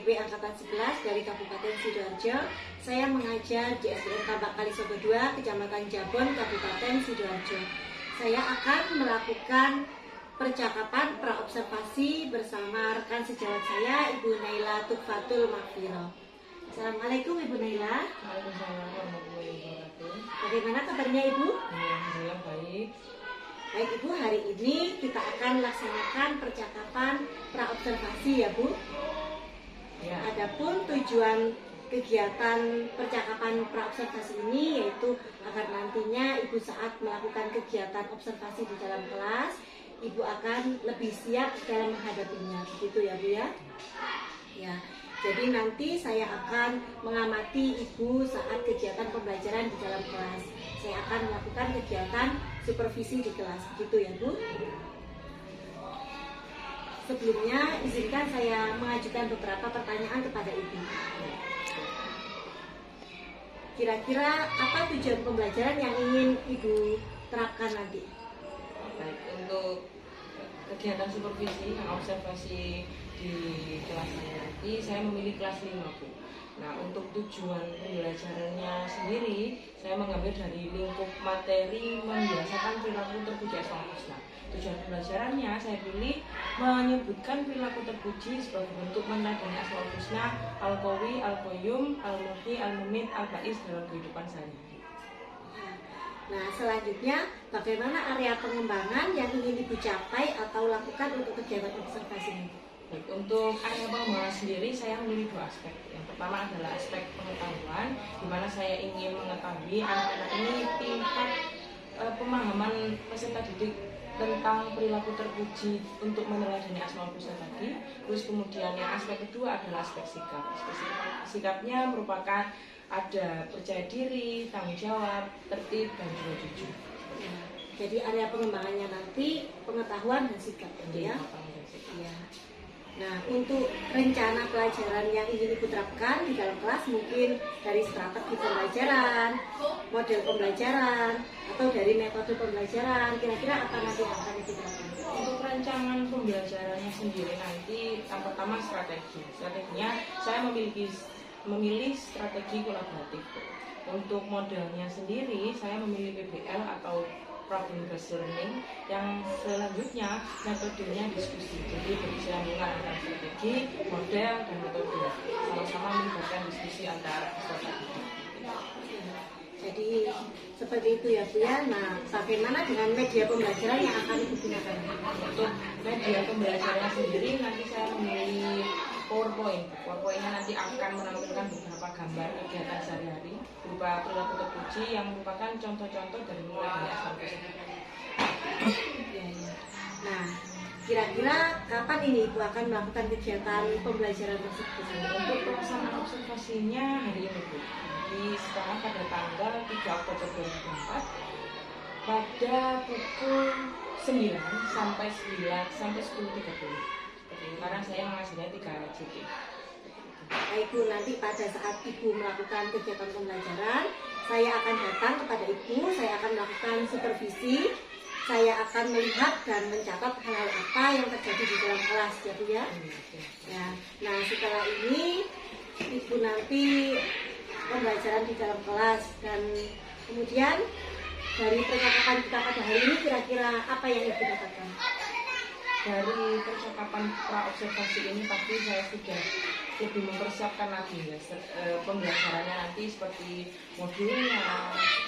IPB Angkatan 11 dari Kabupaten Sidoarjo. Saya mengajar di SDN Tambak Kalisogo 2, Kecamatan Jabon, Kabupaten Sidoarjo. Saya akan melakukan percakapan praobservasi bersama rekan sejawat saya, Ibu Naila Tukfatul Mahfiro. Assalamualaikum Ibu Naila. Waalaikumsalam warahmatullahi wabarakatuh. Bagaimana kabarnya Ibu? Alhamdulillah baik. Baik Ibu, hari ini kita akan laksanakan percakapan praobservasi ya Bu. Ya. Adapun tujuan kegiatan percakapan praobservasi ini yaitu agar nantinya Ibu saat melakukan kegiatan observasi di dalam kelas, Ibu akan lebih siap dalam menghadapinya. Begitu ya Bu ya? Ya. Jadi nanti saya akan mengamati Ibu saat kegiatan pembelajaran di dalam kelas. Saya akan melakukan kegiatan supervisi di kelas. Begitu ya Bu? Sebelumnya izinkan saya mengajukan beberapa pertanyaan kepada Ibu. Kira-kira apa tujuan pembelajaran yang ingin Ibu terapkan nanti? Baik, untuk kegiatan supervisi dan observasi di kelas saya nanti, saya memilih kelas 5 Bu. Nah, untuk tujuan pembelajarannya sendiri, saya mengambil dari lingkup materi membiasakan perilaku terpuji Asmaul Husna. Tujuan pembelajarannya saya pilih menyebutkan perilaku terpuji sebagai bentuk meneladani Asmaul Husna, Al-Qawi, Al-Qayyum, Al-Muhyi, Al-Mumit, Al-Ba'is dalam kehidupan sehari-hari. Nah, selanjutnya bagaimana area pengembangan yang ingin Ibu capai atau lakukan untuk kegiatan observasi ini? Baik, untuk area pengembangan sendiri saya memilih dua aspek. Yang pertama adalah aspek pengetahuan, di mana saya ingin mengetahui anak-anak ini tingkat pemahaman peserta didik tentang perilaku terpuji untuk meneladani Asmaul Husna tadi. Terus kemudian yang aspek kedua adalah aspek sikap. Sikapnya merupakan ada percaya diri, tanggung jawab, tertib, dan juga jujur. Ya, jadi area pengembangannya nanti pengetahuan dan sikap ya. Ya. Nah, untuk rencana pelajaran yang ingin Ibu terapkan di dalam kelas mungkin dari strategi pembelajaran, model pembelajaran, atau dari metode pembelajaran, kira-kira apa nanti yang akan Ibu terapkan? Untuk rancangan pembelajarannya sendiri nanti, yang pertama strategi. Strateginya saya memilih strategi kolaboratif. Untuk modelnya sendiri, saya memilih PBL atau problem based learning. Yang selanjutnya metodenya diskusi. Jadi berkesinambungan antara strategi, model, dan metode. Sama-sama melibatkan diskusi antara peserta didik. Jadi seperti itu ya Bu ya. Nah, bagaimana dengan media pembelajaran yang akan Ibu gunakan? Untuk media pembelajaran sendiri nanti saya memilih PowerPoint. PowerPointnya nanti akan menampilkan beberapa gambar kegiatan sehari-hari berupa perilaku terpuji yang merupakan contoh-contoh dari mulai Asmaul Husna. Nah, kira-kira kapan ini Ibu akan melakukan kegiatan pembelajaran tersebut? Untuk pelaksanaan observasinya hari ini Bu. Jadi sekarang pada tanggal 3 Oktober 2024 pada pukul 9 sampai 10.30. Karena saya mengajarnya 3 JT. Baik Bu, nanti pada saat Ibu melakukan kegiatan pembelajaran, saya akan datang kepada Ibu, saya akan melakukan supervisi, saya akan melihat dan mencatat hal-hal apa yang terjadi di dalam kelas ya Bu ya. Ya. Nah, setelah ini Ibu nanti pembelajaran di dalam kelas dan kemudian dari percakapan kita pada hari ini kira-kira apa yang Ibu dapatkan? Dari percakapan praobservasi ini pasti saya sudah lebih mempersiapkan lagi ya pembelajarannya nanti seperti modulnya,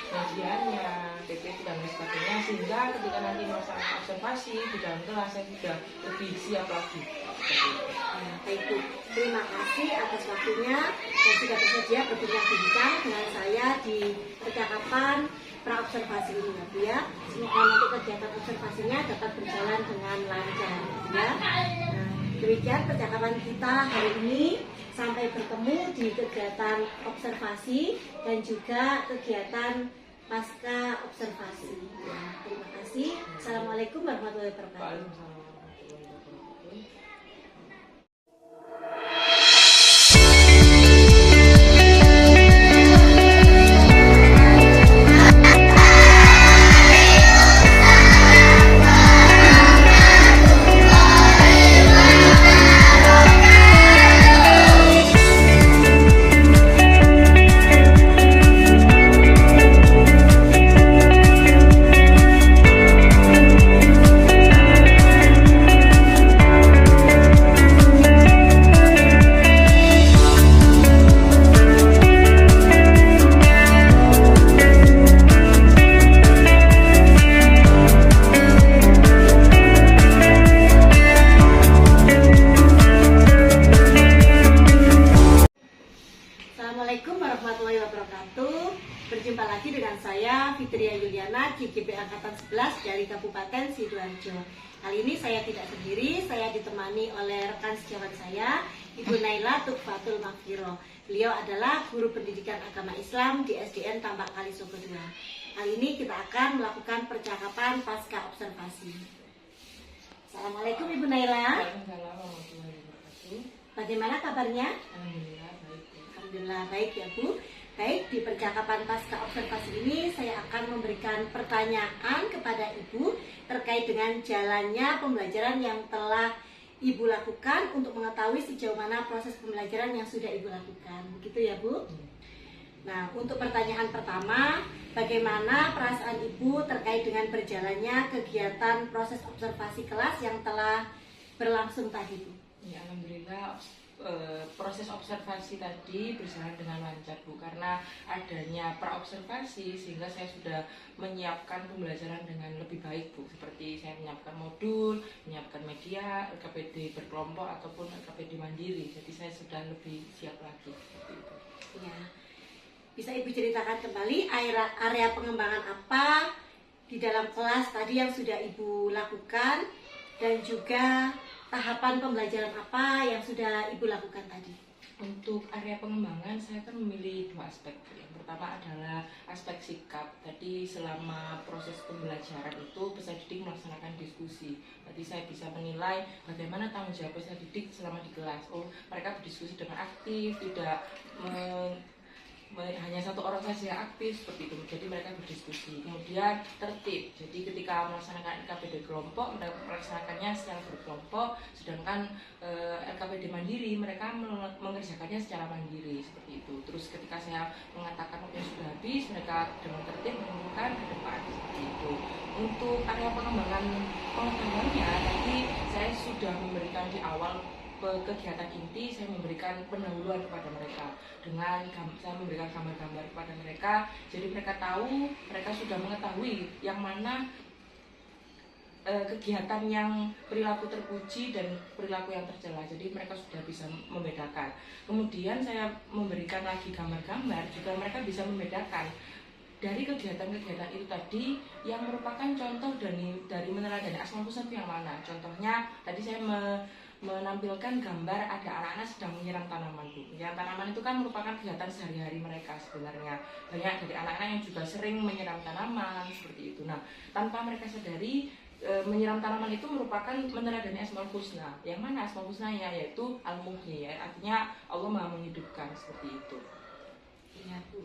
kajiannya, PPT dan lain sebagainya, sehingga ketika nanti melaksanakan observasi di dalam kelas saya sudah lebih siap lagi. Baik Bu, terima kasih atas waktunya dan sudah bersedia berbincang-bincang dengan saya di percakapan praobservasi ini ya Bu ya. Semoga nanti kegiatan observasinya dapat berjalan dengan lancar ya. Nah, demikian percakapan kita hari ini. Sampai bertemu di kegiatan observasi dan juga kegiatan pasca observasi. Ya, terima kasih. Assalamualaikum warahmatullahi wabarakatuh. Berjumpa lagi dengan saya Fitria Yuliana, GGP Angkatan 11 dari Kabupaten Sidoarjo. Kali ini saya tidak sendiri, saya ditemani oleh rekan sejawat saya, Ibu Naila Tukfatul Makfiro. Beliau adalah guru pendidikan agama Islam di SDN Tambak Kali Sogo 2. Kali ini kita akan melakukan percakapan pasca observasi. Assalamualaikum Ibu Naila. Waalaikumsalam warahmatullahi wabarakatuh. Bagaimana kabarnya? Alhamdulillah baik. Alhamdulillah baik ya Bu. Baik, di percakapan pasca observasi ini saya akan memberikan pertanyaan kepada Ibu terkait dengan jalannya pembelajaran yang telah Ibu lakukan untuk mengetahui sejauh mana proses pembelajaran yang sudah Ibu lakukan. Begitu ya Bu? Nah, untuk pertanyaan pertama, bagaimana perasaan Ibu terkait dengan berjalannya kegiatan proses observasi kelas yang telah berlangsung tadi Bu? Ya, alhamdulillah proses observasi tadi berjalan dengan lancar Bu, karena adanya praobservasi sehingga saya sudah menyiapkan pembelajaran dengan lebih baik Bu, seperti saya menyiapkan modul, menyiapkan media, LKPD berkelompok ataupun LKPD mandiri, jadi saya sudah lebih siap lagi seperti itu. Ya. Bisa Ibu ceritakan kembali area pengembangan apa di dalam kelas tadi yang sudah Ibu lakukan, dan juga tahapan pembelajaran apa yang sudah Ibu lakukan tadi? Untuk area pengembangan saya kan memilih dua aspek. Yang pertama adalah aspek sikap. Tadi selama proses pembelajaran itu peserta didik melaksanakan diskusi. Tadi saya bisa menilai bagaimana tanggung jawab peserta didik selama di kelas. Oh, mereka berdiskusi dengan aktif, tidak hanya satu orang saja yang aktif seperti itu, jadi mereka berdiskusi. Kemudian tertib, jadi ketika melaksanakan LKPD kelompok mereka melaksanakannya secara berkelompok, sedangkan LKPD mandiri mereka mengerjakannya secara mandiri seperti itu. Terus ketika saya mengatakan waktu sudah habis, mereka dengan tertib menunjukkan ke depan seperti itu. Untuk area pengembangan pengetahuannya tadi saya sudah memberikan di awal kegiatan inti, saya memberikan pendahuluan kepada mereka dengan saya memberikan gambar-gambar kepada mereka, jadi mereka tahu, mereka sudah mengetahui yang mana kegiatan yang perilaku terpuji dan perilaku yang tercela, jadi mereka sudah bisa membedakan. Kemudian saya memberikan lagi gambar-gambar, juga mereka bisa membedakan dari kegiatan-kegiatan itu tadi yang merupakan contoh dari meneladani Asmaul Husna itu yang mana. Contohnya tadi saya menampilkan gambar ada anak-anak sedang menyiram tanaman Bu. Menyiram tanaman itu kan merupakan kegiatan sehari-hari mereka sebenarnya. Banyak dari anak-anak yang juga sering menyiram tanaman seperti itu. Nah, tanpa mereka sadari menyiram tanaman itu merupakan meneladani Asmaul Husna. Yang mana Asmaul Husna-nya yaitu Al-Muhyi, artinya Allah Maha menghidupkan seperti itu. Iya Bu.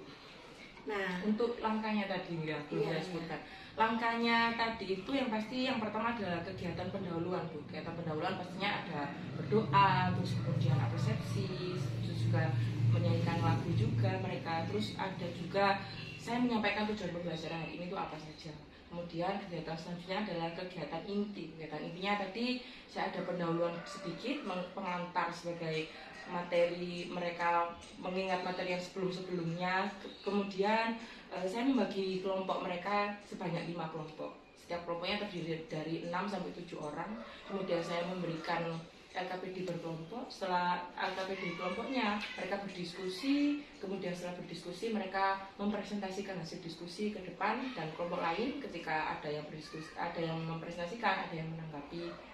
Nah, untuk langkahnya tadi ya belum saya sebutkan. Langkahnya tadi itu yang pasti yang pertama adalah kegiatan pendahuluan Bu. Kegiatan pendahuluan pastinya ada berdoa, terus kemudian persepsi, terus juga menyanyikan lagu juga mereka. Terus ada juga saya menyampaikan tujuan pembelajaran hari ini itu apa saja. Kemudian kegiatan selanjutnya adalah kegiatan inti. Kegiatan intinya tadi saya ada pendahuluan sedikit, pengantar sebagai materi mereka mengingat materi yang sebelum-sebelumnya. Kemudian saya membagi kelompok mereka sebanyak 5 kelompok. Setiap kelompoknya terdiri dari 6 sampai 7 orang. Kemudian saya memberikan LKPD berkelompok. Setelah LKPD kelompoknya mereka berdiskusi. Kemudian setelah berdiskusi mereka mempresentasikan hasil diskusi ke depan, dan kelompok lain ketika ada yang berdiskusi, ada yang mempresentasikan, ada yang menanggapi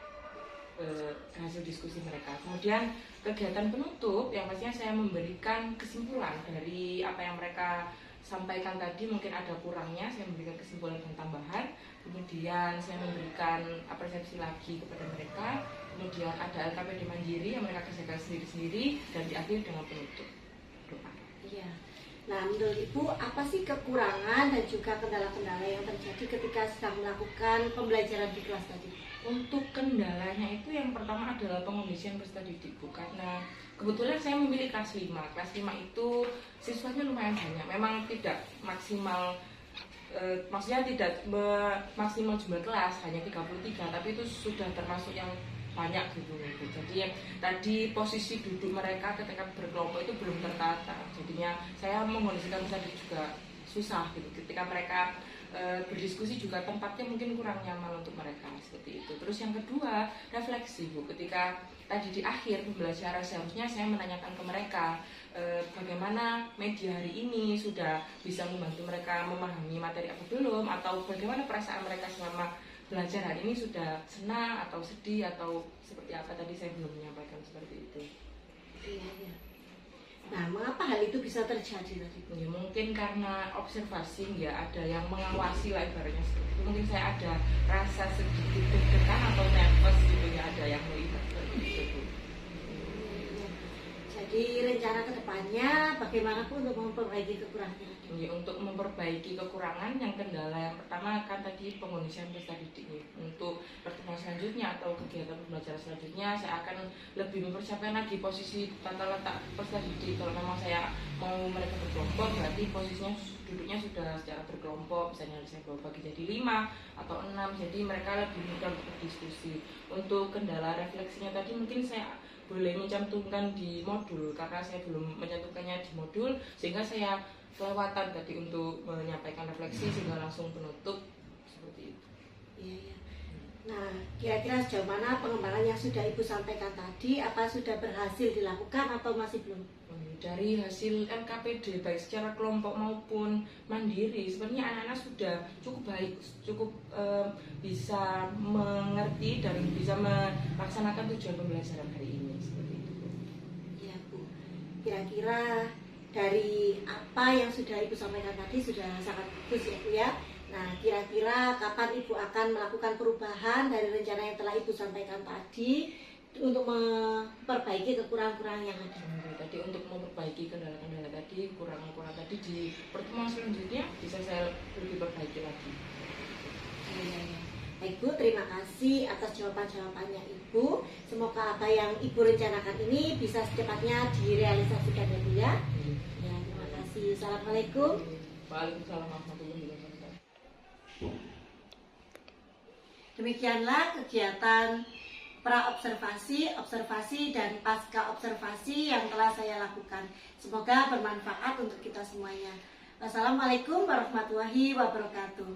hasil diskusi mereka. Kemudian kegiatan penutup yang pastinya saya memberikan kesimpulan dari apa yang mereka sampaikan tadi, mungkin ada kurangnya, saya memberikan kesimpulan dan tambahan. Kemudian saya memberikan apresiasi lagi kepada mereka. Kemudian ada LKPD mandiri yang mereka kerjakan sendiri-sendiri, dan diakhiri dengan penutup doa. Iya. Nah, menurut Ibu apa sih kekurangan dan juga kendala-kendala yang terjadi ketika sedang melakukan pembelajaran di kelas tadi? Untuk kendalanya itu yang pertama adalah pengondisian peserta didik Bu, karena kebetulan saya memilih kelas 5. Kelas 5 itu siswanya lumayan banyak, memang tidak maksimal, maksudnya tidak maksimal jumlah kelas, hanya 33, tapi itu sudah termasuk yang banyak gitu. Jadi tadi posisi duduk mereka ketika berkelompok itu belum tertata, jadinya saya mengondisikan peserta didik juga susah gitu. Ketika mereka berdiskusi juga tempatnya mungkin kurang nyaman untuk mereka seperti itu. Terus yang kedua, refleksi Bu. Ketika tadi di akhir pembelajaran seharusnya saya menanyakan ke mereka bagaimana media hari ini sudah bisa membantu mereka memahami materi apa belum, atau bagaimana perasaan mereka selama belajar hari ini, sudah senang atau sedih atau seperti apa. Tadi saya belum menyampaikan seperti itu. Iya, iya. Nah, mengapa hal itu bisa terjadi tadi? Ya, mungkin karena observasi, ya ada yang mengawasi lah ibaratnya seperti itu. Mungkin saya ada rasa sedikit deg-degan atau nervous gitu, ya ada yang melihat seperti itu Bu. Jadi rencana kedepannya bagaimana pun untuk memperbaiki kekurangan? Ya, untuk memperbaiki kekurangan, yang kendala yang pertama kan tadi pengondisian peserta didik. Untuk pertemuan selanjutnya atau kegiatan pembelajaran selanjutnya, saya akan lebih mempersiapkan lagi posisi tata letak peserta didik. Kalau memang saya mau mereka berkelompok, berarti posisinya duduknya sudah secara berkelompok, misalnya saya bagi jadi 5 atau 6, jadi mereka lebih mudah untuk berdiskusi. Untuk kendala refleksinya tadi mungkin saya boleh mencantumkan di modul, karena saya belum mencantumkannya di modul, sehingga saya kelewatan tadi untuk menyampaikan refleksi sehingga langsung penutup seperti itu. Iya, iya. Nah, kira-kira sejauh mana pengembangan yang sudah Ibu sampaikan tadi, apa sudah berhasil dilakukan atau masih belum? Dari hasil LKPD baik secara kelompok maupun mandiri, sebenarnya anak-anak sudah cukup baik, cukup bisa mengerti dan bisa melaksanakan tujuan pembelajaran hari ini seperti itu. Iya Bu, kira-kira dari apa yang sudah Ibu sampaikan tadi sudah sangat bagus ya Bu ya. Nah, kira-kira kapan Ibu akan melakukan perubahan dari rencana yang telah Ibu sampaikan tadi untuk memperbaiki kekurangan-kekurangan yang ada? Tadi untuk memperbaiki kendala-kendala tadi, kurang-kurang tadi, di pertemuan selanjutnya bisa saya lebih perbaiki lagi. Iya, iya. Baik Bu, terima kasih atas jawaban-jawabannya Ibu. Semoga apa yang Ibu rencanakan ini bisa secepatnya direalisasikan ya Bu ya. Ya, terima kasih. Assalamualaikum. Waalaikumsalam warahmatullahi wabarakatuh. Demikianlah kegiatan pra-observasi, observasi, dan pasca observasi yang telah saya lakukan. Semoga bermanfaat untuk kita semuanya. Wassalamualaikum warahmatullahi wabarakatuh.